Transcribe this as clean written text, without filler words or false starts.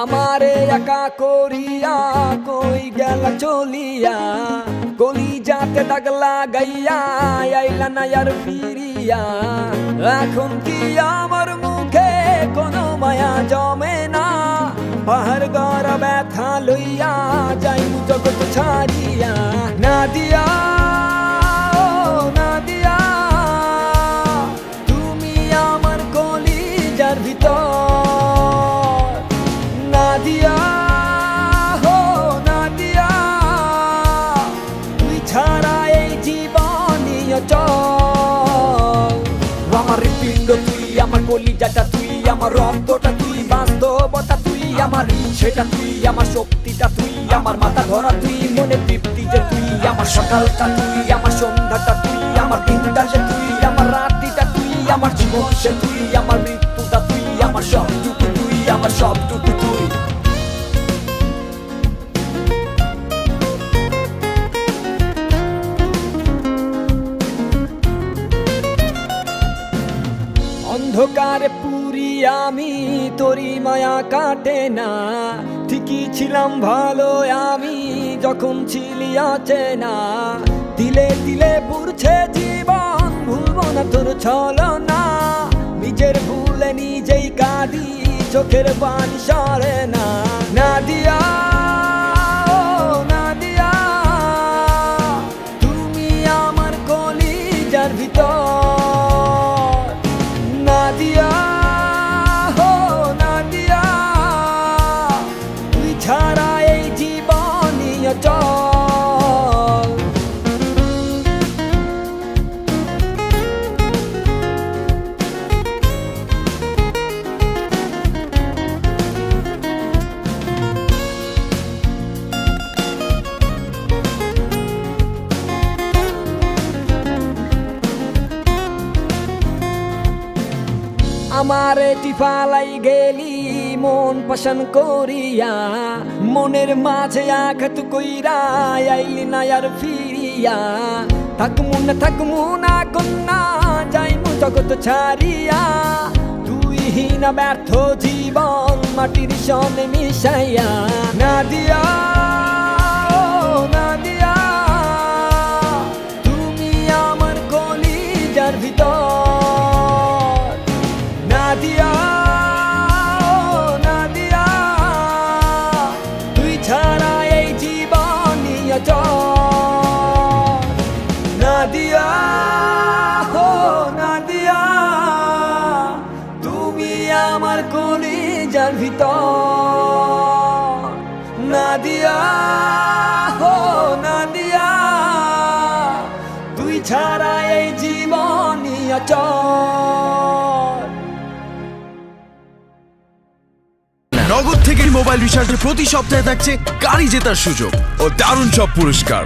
আমারে একা করিয়া কই গেলা চলিয়া গলি যাতে দাগ লাগাইয়া আইলা না আর ফিরিয়া এখন কি আমার মুখে কোনো মায়া জমে না পাহাড় গড়া ব্যথা লইয়া যাই জগৎ ছাড়িয়া না দিয়া তুমি আমার কলিজার ভিতর নাদিয়া হো নাদিয়া তুই ছাড়া এই জীবনই অচল আমার হৃৎপিণ্ড তুই আমার কলিজাটা তুই আমার রক্তটা তুই বাস্তবতা তুই আমার ইচ্ছেটা তুই আমার শক্তিটা তুই আমার মাথা ধরা তুই মনে তৃপ্তি যে তুই আমার সকালটা তুই আমার সন্ধ্যাটা তুই আমার দিনটা যে তুই আমার রাত্রিটা তুই আমার জীবন সে তুই আমার মৃত্যুটা তুই আমার সবটুকু তুই আমার সবটুকু তুই অন্ধকারে পুরি আমি তোরি মায়া কাটে না ঠিকই ছিলাম ভালো আমি যখন ছিলি অচেনা দিলে দিলে পুরছে জীবন ভুলবো না তোর ছলনা নিজের ভুলে নিজেই কাঁদি চোখের পানি সরে না নাদিয়া নাদিয়া তুমি আমার কলিজার ভিতর নাদিয়া হো নাদিয়া তুই ছাড়া এই জীবনই অচল আমারে টিফালাই গেলি মন পছন্দ করিয়া মনের মাঝে আঘাত কইরা আইলি না আর ফিরিয়া থাকমু না কন্যা যাইমু জগৎ ছাড়িয়া তুই হীনা ব্যর্থ জীবন মাটির সনে মিশাইয়া নাদিয়া নাদিয়া তুমি আমার কলিজার ভিতর নাদিয়া নাদিয়া তুই ছাড়া এই জীবনই অচল নাদিয়া হো নাদিয়া তুমি আমার কলিজার ভিতর নাদিয়া হো নাদিয়া তুই ছাড়া এই জীবনই অচল নগদ থেকে মোবাইল রিচার্জে প্রতি সপ্তাহে থাকছে গাড়ি জেতার সুযোগ ও দারুণ সব পুরস্কার।